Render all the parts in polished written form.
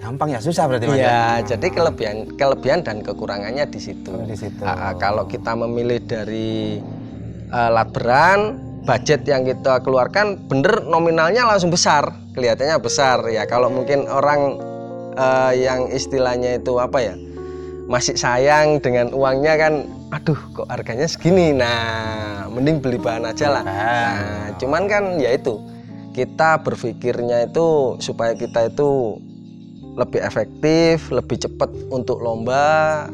gampang ya susah berarti Mas. Ya, jadi kelebihan dan kekurangannya di situ. Di situ. Kalau kita memilih dari lat beran, budget yang kita keluarkan bener nominalnya langsung besar, kelihatannya besar ya. Kalau mungkin orang yang istilahnya itu apa ya, masih sayang dengan uangnya kan, aduh kok harganya segini, nah mending beli bahan aja lah. Nah, cuman kan ya itu, kita berpikirnya itu supaya kita itu lebih efektif, lebih cepat untuk lomba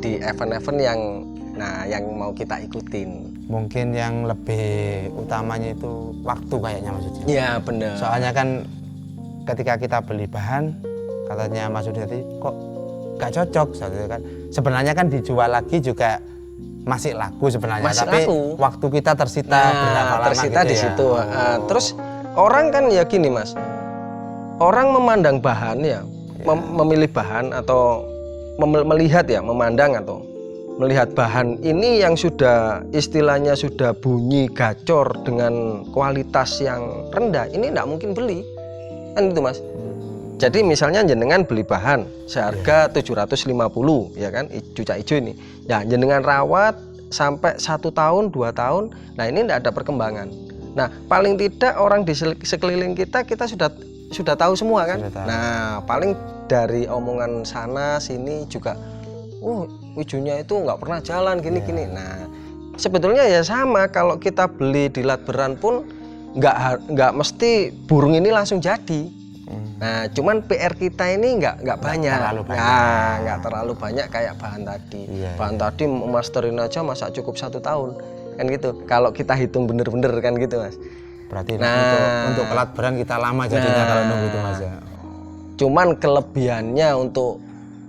di event-event yang mau kita ikutin. Mungkin yang lebih utamanya itu waktu kayaknya maksudnya. Iya bener. Soalnya kan ketika kita beli bahan, katanya Mas Udi tadi kok gak cocok, soalnya kan sebenarnya kan dijual lagi juga masih laku sebenarnya, Masih tapi laku. waktu kita tersita berapa lama tersita gitu di ya. situ. Terus orang kan ya gini Mas, orang memandang bahan ya, memilih bahan atau melihat ya, memandang atau melihat bahan ini yang sudah istilahnya sudah bunyi gacor dengan kualitas yang rendah, ini tidak mungkin beli, kan itu Mas. Jadi misalnya jenengan beli bahan seharga 750 ya kan, cucak hijau ini, ya jenengan rawat sampai 1 tahun 2 tahun, nah ini tidak ada perkembangan. Nah paling tidak orang di sekeliling kita sudah tahu semua kan. Nah paling dari omongan sana sini juga, hijaunya itu nggak pernah jalan gini-gini. Nah sebetulnya ya sama, kalau kita beli di lat beran pun nggak mesti burung ini langsung jadi. Nah cuman PR kita ini nggak banyak. Nah nggak terlalu banyak kayak bahan tadi. Bahan tadi masterin aja masa cukup 1 tahun kan gitu. Kalau kita hitung bener-bener kan gitu Mas. Berarti untuk lat beran kita lama jadinya kalau nunggu itu Mas ya. Cuman kelebihannya untuk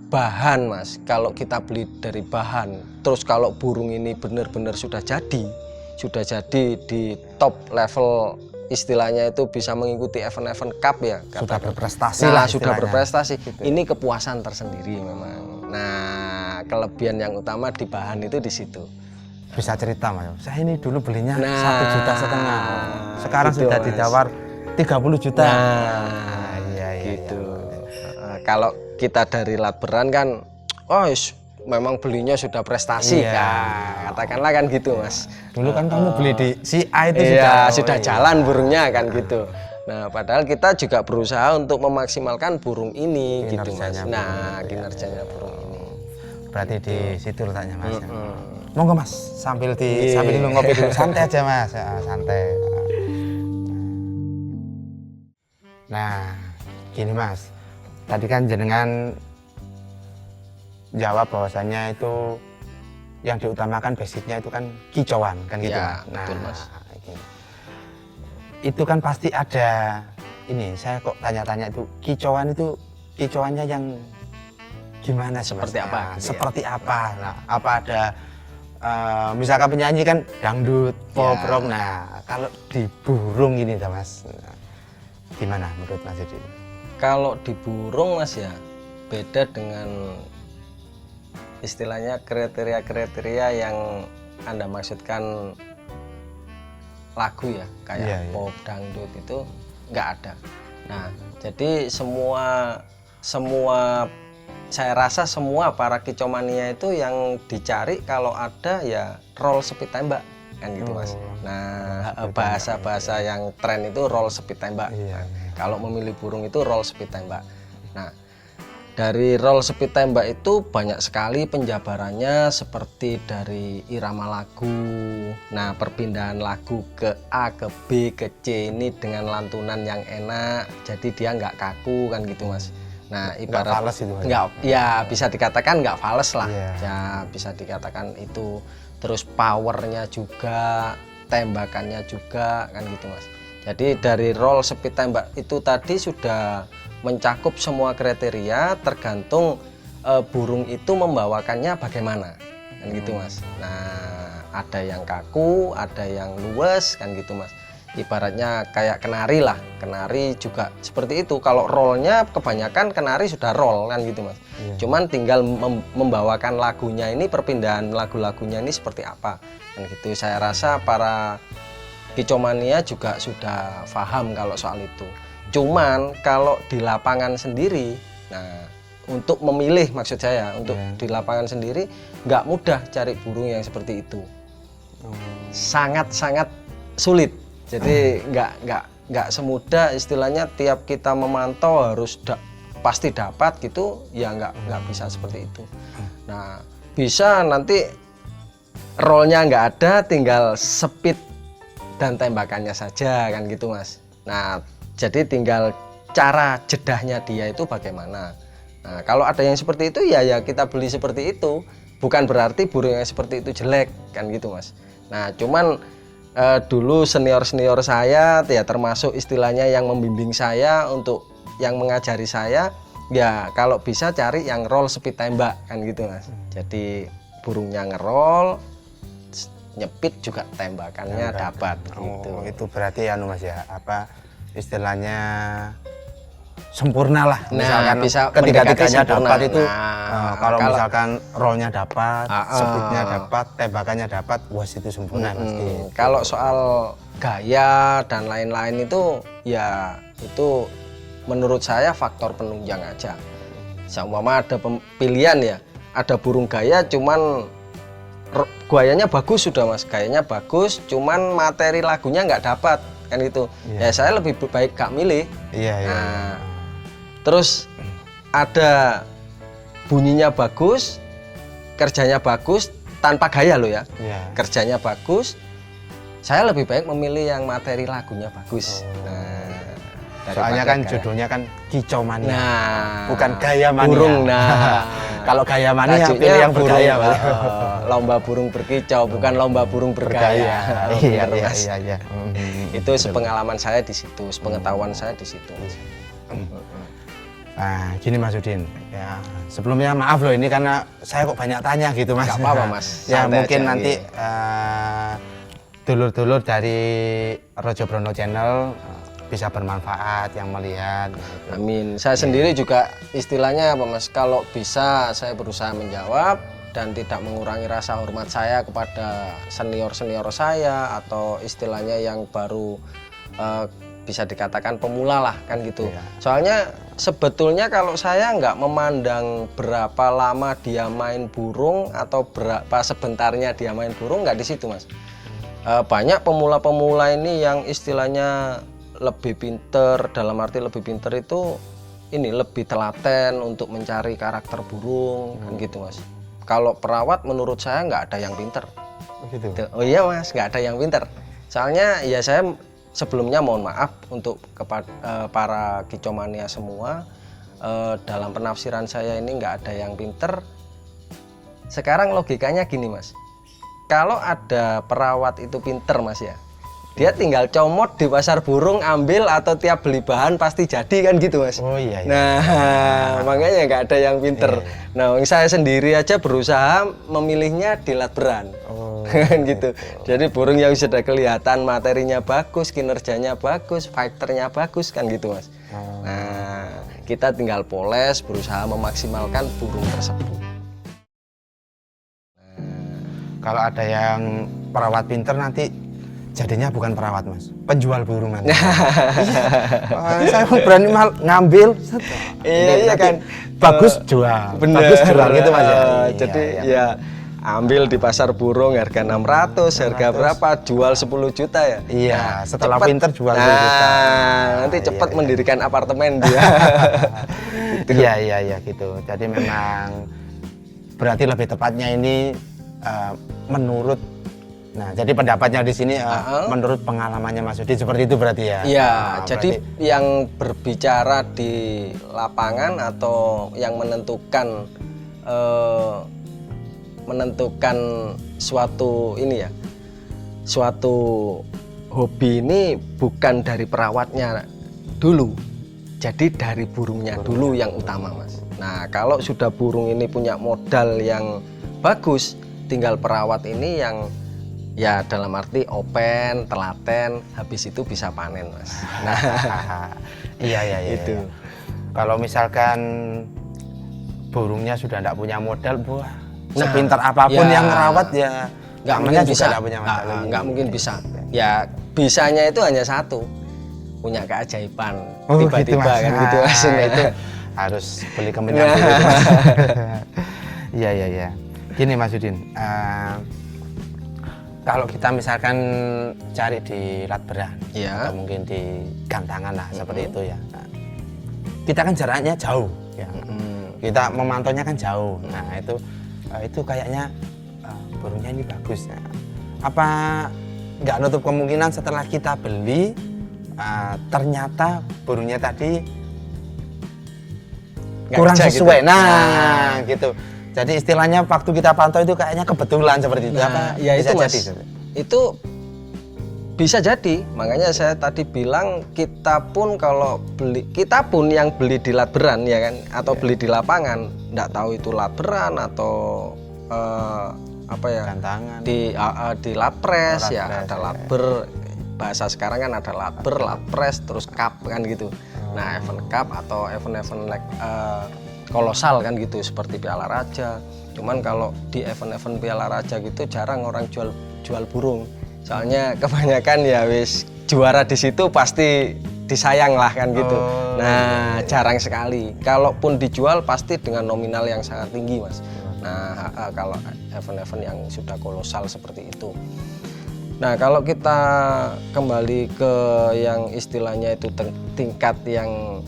bahan Mas, kalau kita beli dari bahan, terus kalau burung ini benar-benar sudah jadi di top level, istilahnya itu bisa mengikuti event-event cup ya, sudah berprestasi lah, lah sudah berprestasi gitu. Ini kepuasan tersendiri memang. Nah kelebihan yang utama di bahan itu di situ. Bisa cerita Mas, saya ini dulu belinya 1,5 juta, sekarang gitu, sudah ditawar 30 juta. Gitu. Kalau kita dari lat beran kan, memang belinya sudah prestasi kan, katakanlah kan gitu Mas. Dulu kan kamu beli di si A itu sudah jalan burungnya kan gitu. Nah padahal kita juga berusaha untuk memaksimalkan burung ini gitu Mas. Nah kinerjanya burung ini. Berarti di situ letaknya Mas. Monggo Mas, sambil ngopi dulu, santai aja Mas, santai. Nah gini Mas, tadi kan jenengan jawab bahwasannya itu yang diutamakan basicnya itu kan kicauan kan gitu ya, Mas. Nah, betul Mas. Itu kan pasti ada ini, saya kok tanya-tanya itu kicauannya yang gimana seperti apa? Seperti apa? Nah, apa ada misalkan penyanyi kan dangdut, pop, rock. Nah, kalau di burung ini Mas, gimana menurut Mas Edi? Kalau di burung Mas ya beda dengan istilahnya kriteria yang Anda maksudkan lagu ya, kayak pop, dangdut itu nggak ada. Nah jadi semua saya rasa semua para kicomania itu yang dicari kalau ada ya roll speed tembak kan gitu Mas. Nah bahasa yang tren itu roll speed tembak. Kalau memilih burung itu roll speed tembak. Nah dari roll speed tembak itu banyak sekali penjabarannya, seperti dari irama lagu. Nah perpindahan lagu ke A ke B ke C ini dengan lantunan yang enak, jadi dia nggak kaku kan gitu Mas. Nah ibarat nggak, ya bisa dikatakan nggak fales lah, ya bisa dikatakan itu. Terus powernya juga, tembakannya juga kan gitu Mas. Jadi dari roll speed tembak itu tadi sudah mencakup semua kriteria, tergantung burung itu membawakannya bagaimana kan gitu Mas. Nah ada yang kaku, ada yang luwes kan gitu Mas. Ibaratnya kayak kenari lah, kenari juga seperti itu. Kalau rollnya kebanyakan kenari sudah roll kan gitu Mas. Cuman tinggal membawakan lagunya ini, perpindahan lagu-lagunya ini seperti apa kan gitu. Saya rasa para kicomania juga sudah paham kalau soal itu. Cuman kalau di lapangan sendiri Nah, untuk memilih maksud saya, untuk di lapangan sendiri nggak mudah cari burung yang seperti itu. Sangat-sangat sulit. Jadi nggak semudah istilahnya tiap kita memantau harus pasti dapat gitu, ya nggak bisa seperti itu. Nah, bisa nanti rollnya nggak ada, tinggal speed dan tembakannya saja kan gitu Mas. Nah, jadi tinggal cara jedahnya dia itu bagaimana. Nah, kalau ada yang seperti itu ya kita beli seperti itu. Bukan berarti burung yang seperti itu jelek kan gitu Mas. Nah, cuman dulu senior saya ya termasuk istilahnya yang membimbing saya untuk yang mengajari saya, ya kalau bisa cari yang roll speed tembak kan gitu Mas. Jadi burungnya ngerol, nyepit juga tembakannya dapat gitu. Itu berarti anu Mas ya, apa istilahnya sempurna lah. Misalkan bisa ketiga-tiganya dapat itu, kalau kalau misalkan rollnya dapat, speednya dapat, tembakannya dapat, wah itu sempurna Mas. Kalau soal gaya dan lain-lain itu ya itu menurut saya faktor penunjang aja. Seumpama ada pilihan ya, ada burung gaya cuman gayanya bagus sudah Mas, gayanya bagus cuman materi lagunya nggak dapat kan gitu. Ya saya lebih baik gak milih. Nah, terus ada bunyinya bagus, kerjanya bagus tanpa gaya loh ya. Kerjanya bagus, saya lebih baik memilih yang materi lagunya bagus. Soalnya kan judulnya kan Kicau Mania. Nah, bukan Gaya Mania. Burung. Nah, kalau Gaya Mania pilih yang bergaya. Lomba burung berkicau, bukan lomba burung bergaya. Iya. Itu sepengalaman saya di situ, sepengetahuan saya di situ. Nah, gini Mas Udin. Ya, sebelumnya maaf loh ini karena saya kok banyak tanya gitu Mas. Gak apa-apa Mas. Ya mungkin nanti dulur-dulur dari Rojo Brono Channel bisa bermanfaat yang melihat. Gitu. Amin. Saya sendiri juga istilahnya apa Mas, kalau bisa saya berusaha menjawab dan tidak mengurangi rasa hormat saya kepada senior-senior saya atau istilahnya yang baru bisa dikatakan pemula lah kan gitu. Soalnya sebetulnya kalau saya nggak memandang berapa lama dia main burung atau berapa sebentarnya dia main burung, nggak di situ Mas. Banyak pemula-pemula ini yang istilahnya lebih pinter, dalam arti lebih pinter itu ini lebih telaten untuk mencari karakter burung kan gitu Mas. Kalau perawat menurut saya nggak ada yang pinter. Gitu. Oh iya Mas, nggak ada yang pinter. Soalnya ya saya sebelumnya mohon maaf untuk kepada para Kicau Mania semua, dalam penafsiran saya ini nggak ada yang pinter. Sekarang logikanya gini Mas, kalau ada perawat itu pinter Mas ya, dia tinggal comot di pasar burung, ambil atau tiap beli bahan pasti jadi kan gitu Mas. Oh iya. Nah, makanya nggak ada yang pinter. Nah, saya sendiri aja berusaha memilihnya di latberan. Kan gitu. Jadi burung yang sudah kelihatan materinya bagus, kinerjanya bagus, fighternya bagus kan gitu Mas. Nah, kita tinggal poles, berusaha memaksimalkan burung tersebut. Kalau ada yang perawat pinter nanti jadinya bukan perawat Mas, penjual burung nanti. Saya berani ngambil. Iya kan. Bagus jual. Bener. Bagus jual gitu Mas ya. Jadi ya ambil di pasar burung harga 600, harga berapa? Jual 10 juta ya? Iya, nah, setelah cepet, pinter jual 10 juta. Nanti cepat mendirikan apartemen dia. Iya gitu. Jadi memang berarti lebih tepatnya ini menurut, nah jadi pendapatnya di sini menurut pengalamannya Mas Udin seperti itu berarti ya? Iya, jadi yang berbicara di lapangan atau yang menentukan suatu ini ya, suatu hobi ini bukan dari perawatnya dulu, jadi dari burungnya dulu yang utama Mas. Nah kalau sudah burung ini punya modal yang bagus, tinggal perawat ini yang ya dalam arti open, telaten, habis itu bisa panen Mas. Nah iya itu. Kalau misalkan burungnya sudah tidak punya modal, buah sepintar apapun yang merawat ya nggak mungkin bisa. Nggak mungkin bisa. Ya bisanya itu hanya satu, punya keajaiban tiba-tiba kan gitu Mas. Nah, itu harus beli ke penyamping gitu, Mas. Iya. Gini Mas Yudin, kalau kita misalkan cari di Latberan Ya. atau mungkin di Gantangan lah seperti itu ya. Nah, kita kan jaraknya jauh ya. Kita memantaunya kan jauh. Nah, itu kayaknya burungnya ini bagus. Nah, apa nggak nutup kemungkinan setelah kita beli ternyata burungnya tadi Nggak kurang kerja sesuai. gitu. Nah, gitu. Jadi istilahnya waktu kita pantau itu kayaknya kebetulan seperti itu. Nah, Apa ya bisa itu Mas. jadi? Itu bisa jadi. Makanya saya tadi bilang kita pun yang beli di Latberan ya kan, atau beli di lapangan, nggak tahu itu Latberan atau apa ya? Gantangan. Di Lapres ya, Lapres, ada ya. Latber. Bahasa sekarang kan ada Latber, Lapres, terus Cup kan gitu. Nah, event Cup atau event-event kolosal kan gitu seperti Piala Raja. Cuman kalau di event-event Piala Raja gitu jarang orang jual burung. Soalnya kebanyakan ya wis juara di situ pasti disayang lah kan gitu. Nah, jarang sekali. Kalaupun dijual pasti dengan nominal yang sangat tinggi, Mas. Nah, kalau event-event yang sudah kolosal seperti itu. Nah, kalau kita kembali ke yang istilahnya itu tingkat yang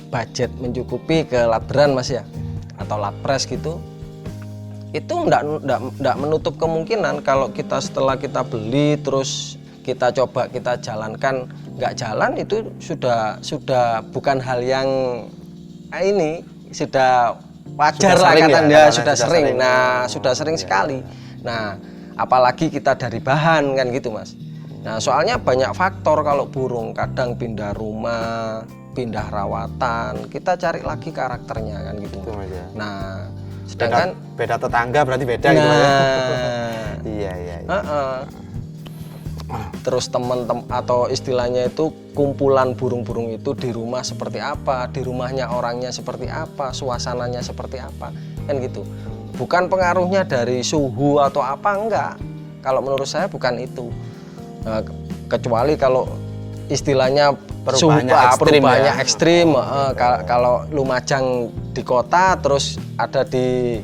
budget mencukupi ke Latberan Mas ya, atau Latpres gitu, itu enggak menutup kemungkinan kalau kita setelah kita beli terus kita coba kita jalankan nggak jalan, itu sudah bukan hal yang ini sudah wajar lah katanya, sudah sering. Nah, sudah sering sekali. Nah, apalagi kita dari bahan kan gitu Mas. Nah, soalnya banyak faktor kalau burung, kadang pindah rumah, pindah rawatan, kita cari lagi karakternya kan gitu. Nah, sedangkan beda tetangga berarti beda gitu Mas. Iya. Terus teman-teman atau istilahnya itu kumpulan burung-burung itu di rumah seperti apa, di rumahnya orangnya seperti apa, suasananya seperti apa, kan gitu. Bukan pengaruhnya dari suhu atau apa, enggak. Kalau menurut saya bukan itu. Kecuali kalau istilahnya perubahannya ekstrim. Kalau Lumajang di kota terus ada di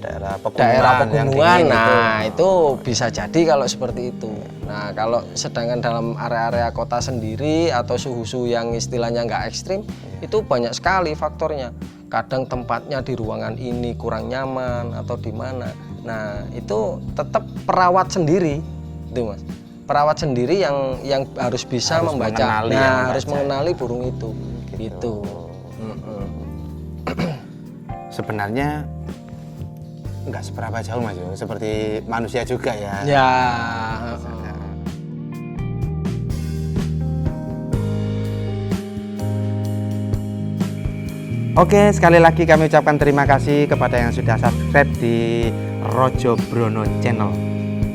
daerah pegunungan, nah itu bisa jadi kalau seperti itu. Nah, kalau sedangkan dalam area-area kota sendiri atau suhu-suhu yang istilahnya nggak ekstrim, itu banyak sekali faktornya. Kadang tempatnya di ruangan ini kurang nyaman atau di mana. Nah, itu tetap perawat sendiri, itu Mas. Perawat sendiri yang harus bisa membaca, harus mengenali burung itu. Gitu. Sebenarnya nggak seberapa jauh Mas, seperti manusia juga ya. Ya. Oke, sekali lagi kami ucapkan terima kasih kepada yang sudah subscribe di Rojo Brono Channel.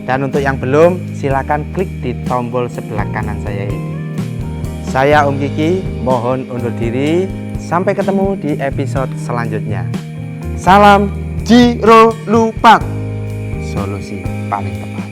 Dan untuk yang belum, silakan klik di tombol sebelah kanan saya ini. Saya Om Kiki, mohon undur diri. Sampai ketemu di episode selanjutnya. Salam Jiro Lupak, solusi paling tepat.